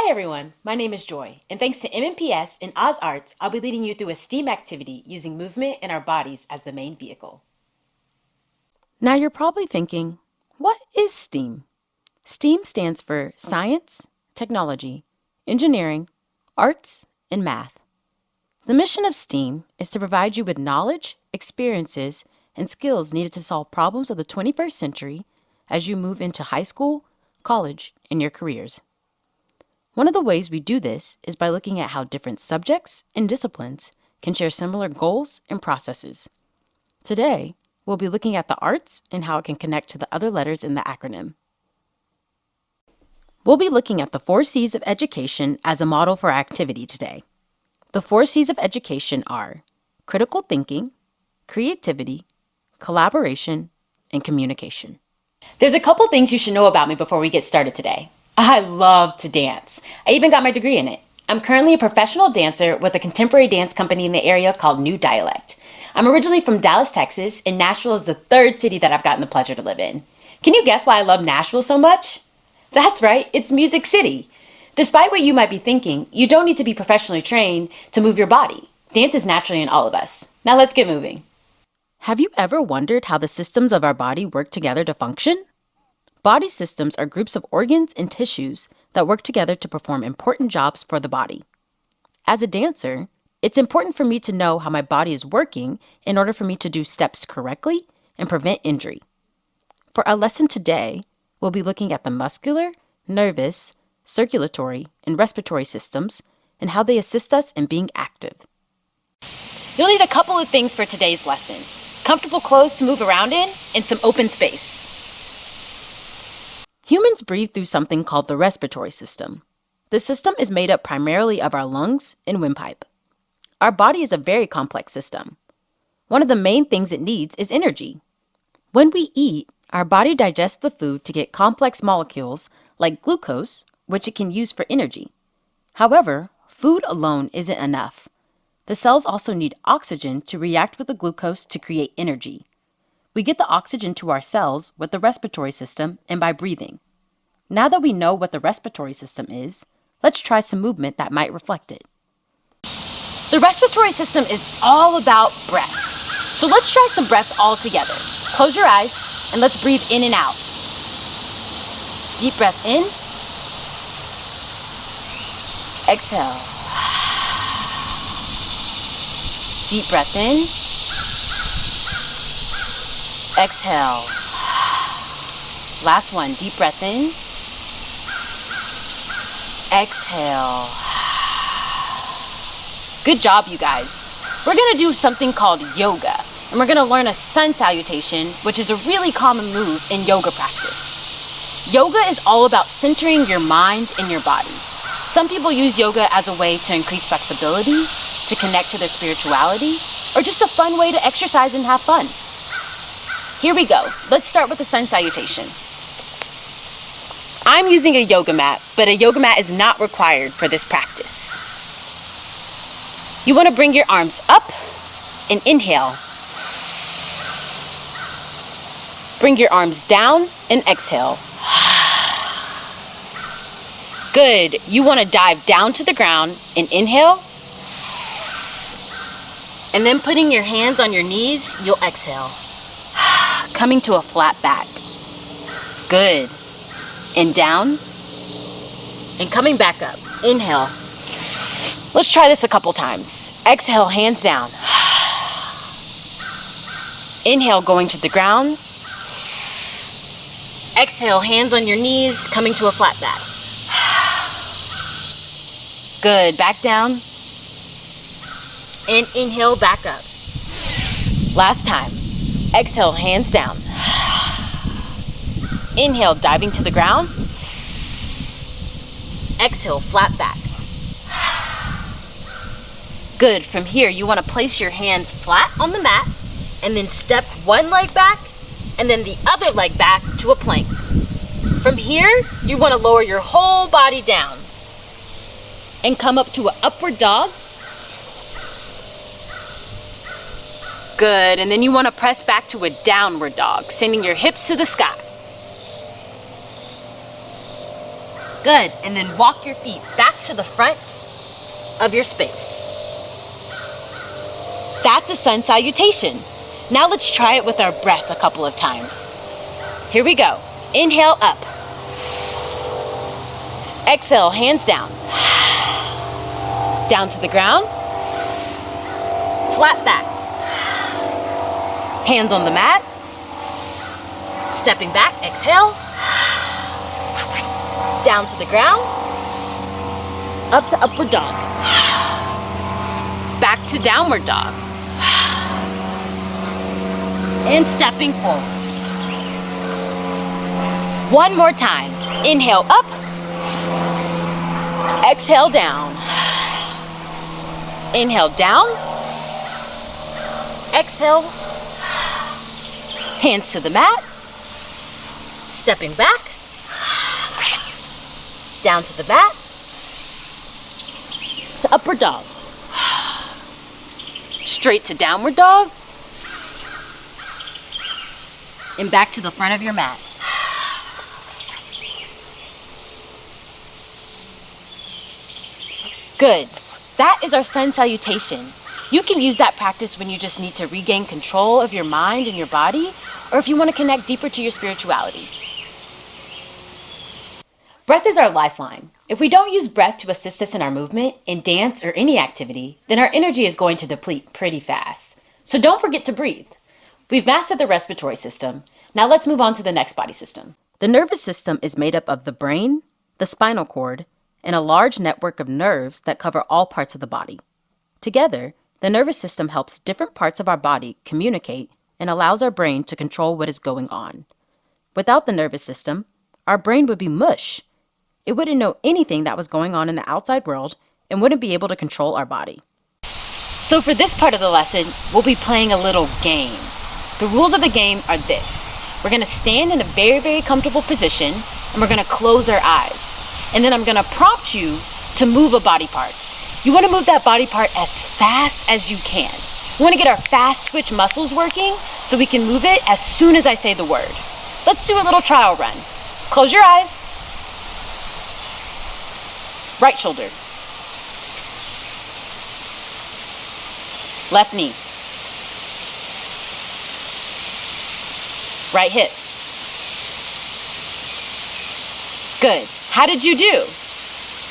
Hi everyone, my name is Joy, and thanks to MMPS and Oz Arts, I'll be leading you through a STEAM activity using movement and our bodies as the main vehicle. Now you're probably thinking, what is STEAM? STEAM stands for Science, Technology, Engineering, Arts, and Math. The mission of STEAM is to provide you with knowledge, experiences, and skills needed to solve problems of the 21st century as you move into high school, college, and your careers. One of the ways we do this is by looking at how different subjects and disciplines can share similar goals and processes. Today, we'll be looking at the arts and how it can connect to the other letters in the acronym. We'll be looking at the 4 C's of education as a model for our activity today. The 4 C's of education are critical thinking, creativity, collaboration, and communication. There's a couple things you should know about me before we get started today. I love to dance. I even got my degree in it. I'm currently a professional dancer with a contemporary dance company in the area called New Dialect. I'm originally from Dallas, Texas, and Nashville is the 3rd city that I've gotten the pleasure to live in. Can you guess why I love Nashville so much? That's right, it's Music City. Despite what you might be thinking, you don't need to be professionally trained to move your body. Dance is naturally in all of us. Now let's get moving. Have you ever wondered how the systems of our body work together to function? Body systems are groups of organs and tissues that work together to perform important jobs for the body. As a dancer, it's important for me to know how my body is working in order for me to do steps correctly and prevent injury. For our lesson today, we'll be looking at the muscular, nervous, circulatory, and respiratory systems and how they assist us in being active. You'll need a couple of things for today's lesson: comfortable clothes to move around in and some open space. Humans breathe through something called the respiratory system. The system is made up primarily of our lungs and windpipe. Our body is a very complex system. One of the main things it needs is energy. When we eat, our body digests the food to get complex molecules like glucose, which it can use for energy. However, food alone isn't enough. The cells also need oxygen to react with the glucose to create energy. We get the oxygen to our cells with the respiratory system and by breathing. Now that we know what the respiratory system is, let's try some movement that might reflect it. The respiratory system is all about breath. So let's try some breaths all together. Close your eyes and let's breathe in and out. Deep breath in. Exhale. Deep breath in. Exhale. Last one, deep breath in. Exhale. Good job, you guys. We're gonna do something called yoga, and we're gonna learn a sun salutation, which is a really common move in yoga practice. Yoga is all about centering your mind and your body. Some people use yoga as a way to increase flexibility, to connect to their spirituality, or just a fun way to exercise and have fun. Here we go. Let's start with the sun salutation. I'm using a yoga mat, but a yoga mat is not required for this practice. You want to bring your arms up and inhale. Bring your arms down and exhale. Good. You want to dive down to the ground and inhale. And then putting your hands on your knees, you'll exhale. Coming to a flat back. Good. And down. And coming back up. Inhale. Let's try this a couple times. Exhale, hands down. Inhale, going to the ground. Exhale, hands on your knees, coming to a flat back. Good. Back down. And inhale, back up. Last time. Exhale, hands down. Inhale, diving to the ground. Exhale, flat back. Good. From here, you want to place your hands flat on the mat and then step one leg back and then the other leg back to a plank. From here, you want to lower your whole body down and come up to an upward dog. Good. And then you want to press back to a downward dog, sending your hips to the sky. Good. And then walk your feet back to the front of your space. That's a sun salutation. Now let's try it with our breath a couple of times. Here we go. Inhale up. Exhale, hands down. Down to the ground. Flat back. Hands on the mat. Stepping back, exhale. Down to the ground. Up to upward dog. Back to downward dog. And stepping forward. One more time. Inhale up. Exhale down. Inhale down. Exhale. Hands to the mat. Stepping back. Down to the mat. To upward dog. Straight to downward dog. And back to the front of your mat. Good. That is our sun salutation. You can use that practice when you just need to regain control of your mind and your body, or if you want to connect deeper to your spirituality. Breath is our lifeline. If we don't use breath to assist us in our movement, in dance, or any activity, then our energy is going to deplete pretty fast. So don't forget to breathe. We've mastered the respiratory system. Now let's move on to the next body system. The nervous system is made up of the brain, the spinal cord, and a large network of nerves that cover all parts of the body. Together, the nervous system helps different parts of our body communicate and allows our brain to control what is going on. Without the nervous system, our brain would be mush. It wouldn't know anything that was going on in the outside world and wouldn't be able to control our body. So for this part of the lesson, we'll be playing a little game. The rules of the game are this. We're going to stand in a very, very comfortable position and we're going to close our eyes. And then I'm going to prompt you to move a body part. You want to move that body part as fast as you can. We want to get our fast twitch muscles working so we can move it as soon as I say the word. Let's do a little trial run. Close your eyes. Right shoulder. Left knee. Right hip. Good. How did you do?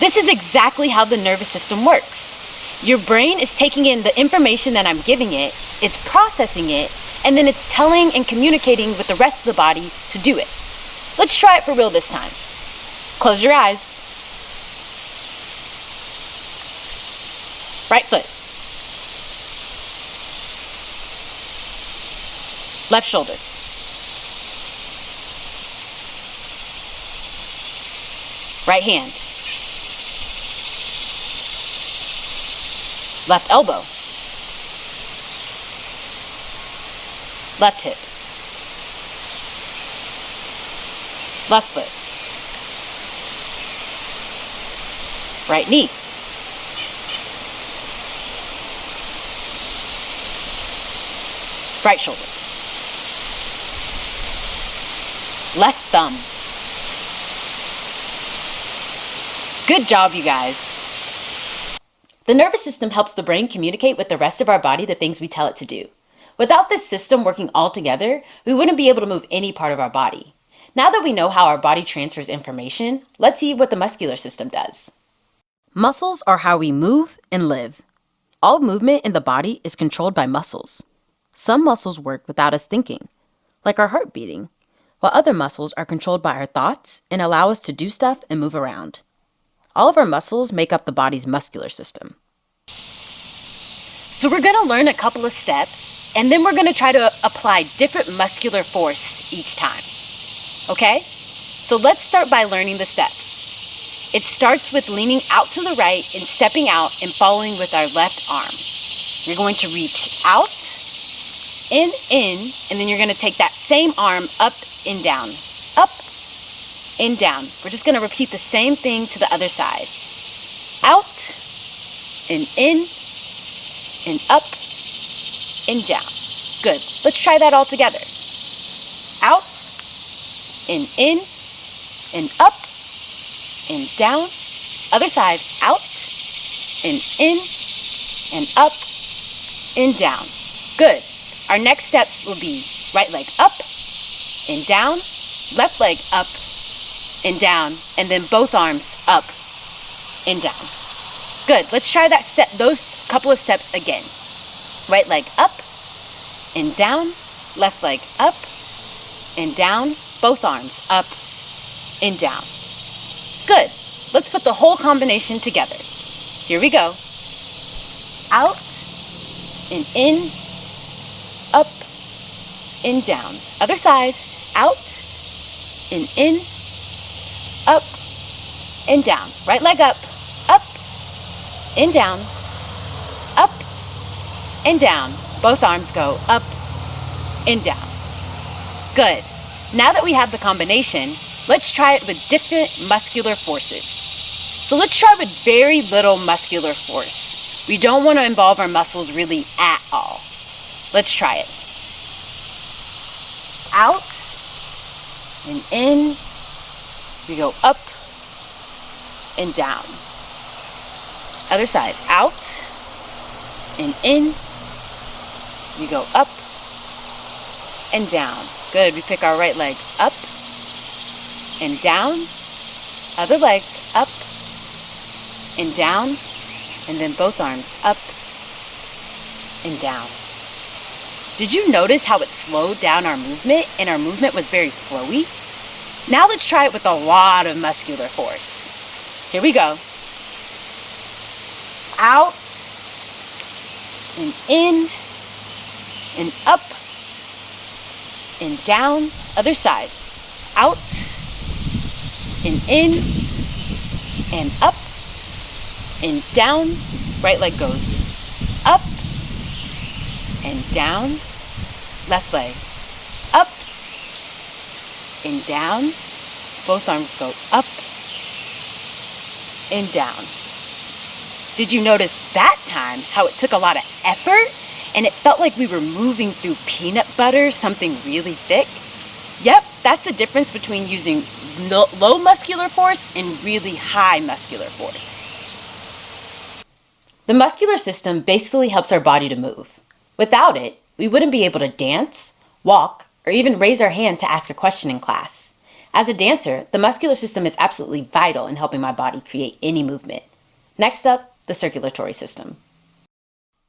This is exactly how the nervous system works. Your brain is taking in the information that I'm giving it, it's processing it, and then it's telling and communicating with the rest of the body to do it. Let's try it for real this time. Close your eyes. Right foot. Left shoulder. Right hand. Left elbow. Left hip. Left foot. Right knee. Right shoulder. Left thumb. Good job, you guys. The nervous system helps the brain communicate with the rest of our body the things we tell it to do. Without this system working all together, we wouldn't be able to move any part of our body. Now that we know how our body transfers information, let's see what the muscular system does. Muscles are how we move and live. All movement in the body is controlled by muscles. Some muscles work without us thinking, like our heart beating, while other muscles are controlled by our thoughts and allow us to do stuff and move around. All of our muscles make up the body's muscular system. So we're going to learn a couple of steps, and then we're going to try to apply different muscular force each time. Okay? So let's start by learning the steps. It starts with leaning out to the right and stepping out and following with our left arm. You're going to reach out, in, and then you're going to take that same arm up and down. Up and down. We're just going to repeat the same thing to the other side. Out and in and up and down. Good. Let's try that all together. Out and in and up and down. Other side, out and in and up and down. Good. Our next steps will be right leg up and down, left leg up and down, and then both arms up and down. Good. Let's try those couple of steps again. Right leg up and down, left leg up and down, both arms up and down. Good. Let's put the whole combination together. Here we go. Out and in, up and down. Other side, out and in, up and down. Right leg up and down, up and down. Both arms go up and down. Good. Now that we have the combination, let's try it with different muscular forces. So let's try with very little muscular force. We don't want to involve our muscles really at all. Let's try it. Out and in. We go up and down. Other side. Out and in. We go up and down. Good. We pick our right leg up and down. Other leg up and down. And then both arms up and down. Did you notice how it slowed down our movement and our movement was very flowy? Now let's try it with a lot of muscular force. Here we go. Out and in and up and down. Other side. Out and in and up and down. Right leg goes up and down. Left leg up and down. Both arms go up and down. Did you notice that time how it took a lot of effort and it felt like we were moving through peanut butter, something really thick? Yep, that's the difference between using low muscular force and really high muscular force. The muscular system basically helps our body to move. Without it, we wouldn't be able to dance, walk, or even raise our hand to ask a question in class. As a dancer, the muscular system is absolutely vital in helping my body create any movement. Next up, the circulatory system.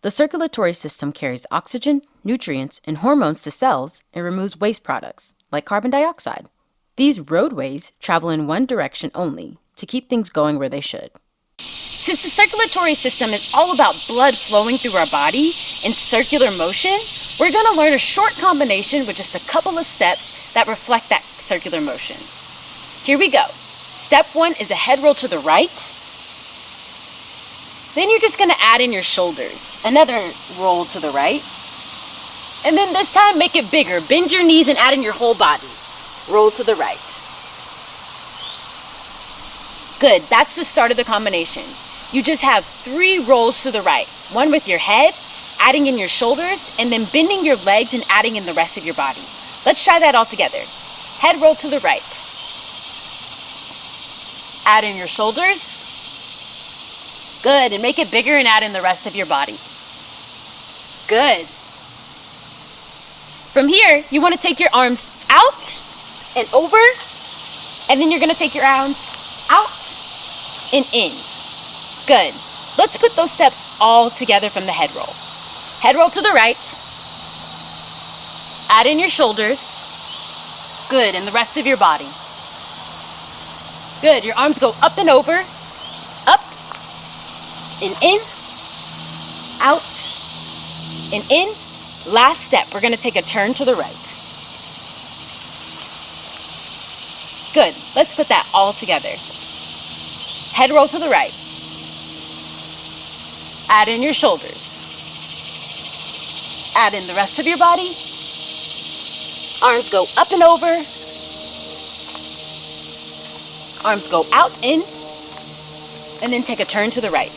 The circulatory system carries oxygen, nutrients, and hormones to cells and removes waste products, like carbon dioxide. These roadways travel in one direction only to keep things going where they should. Since the circulatory system is all about blood flowing through our body in circular motion, we're going to learn a short combination with just a couple of steps that reflect that circular motion. Here we go. Step 1 is a head roll to the right. Then you're just going to add in your shoulders. Another roll to the right. And then this time, make it bigger. Bend your knees and add in your whole body. Roll to the right. Good. That's the start of the combination. You just have 3 rolls to the right. One with your head, adding in your shoulders, and then bending your legs and adding in the rest of your body. Let's try that all together. Head roll to the right. Add in your shoulders. Good. And make it bigger and add in the rest of your body. Good. From here, you want to take your arms out and over, and then you're going to take your arms out and in. Good. Let's put those steps all together from the head roll. Head roll to the right. Add in your shoulders. Good. And the rest of your body. Good. Your arms go up and over. Up and in. Out and in. Last step. We're going to take a turn to the right. Good. Let's put that all together. Head roll to the right. Add in your shoulders. Add in the rest of your body. Arms go up and over. Arms go out, in. And then take a turn to the right.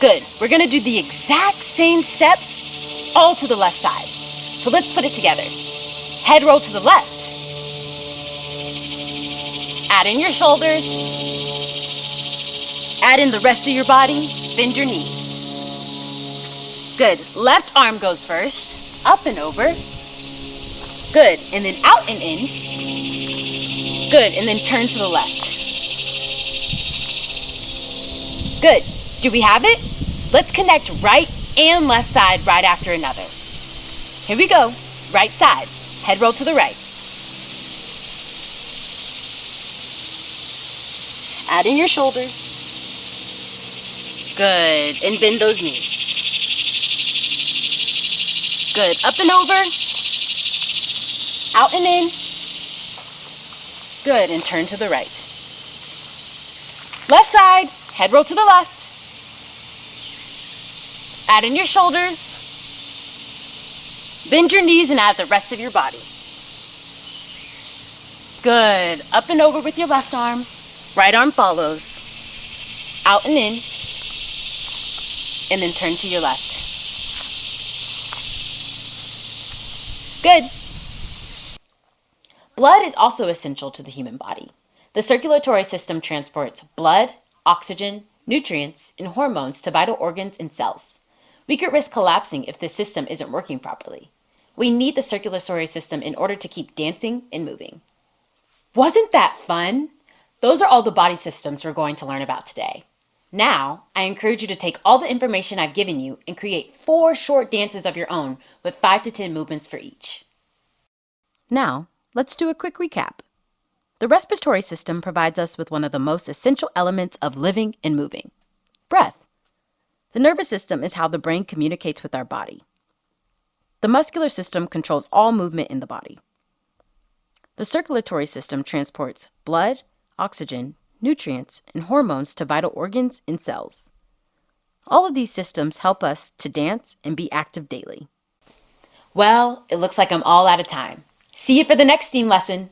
Good. We're going to do the exact same steps all to the left side. So let's put it together. Head roll to the left. Add in your shoulders. Add in the rest of your body. Bend your knees. Good. Left arm goes first. Up and over. Good. And then out and in. Good. And then turn to the left. Good. Do we have it? Let's connect right and left side right after another. Here we go. Right side. Head roll to the right. Add in your shoulders. Good. And bend those knees. Good. Up and over. Out and in. Good. And turn to the right. Left side. Head roll to the left. Add in your shoulders. Bend your knees and add the rest of your body. Good. Up and over with your left arm. Right arm follows. Out and in. And then turn to your left. Good. Blood is also essential to the human body. The circulatory system transports blood, oxygen, nutrients, and hormones to vital organs and cells. We could risk collapsing if this system isn't working properly. We need the circulatory system in order to keep dancing and moving. Wasn't that fun? Those are all the body systems we're going to learn about today. Now, I encourage you to take all the information I've given you and create 4 short dances of your own with 5 to 10 movements for each. Now, let's do a quick recap. The respiratory system provides us with one of the most essential elements of living and moving: breath. The nervous system is how the brain communicates with our body. The muscular system controls all movement in the body. The circulatory system transports blood, oxygen, nutrients, and hormones to vital organs and cells. All of these systems help us to dance and be active daily. Well, it looks like I'm all out of time. See you for the next STEAM lesson.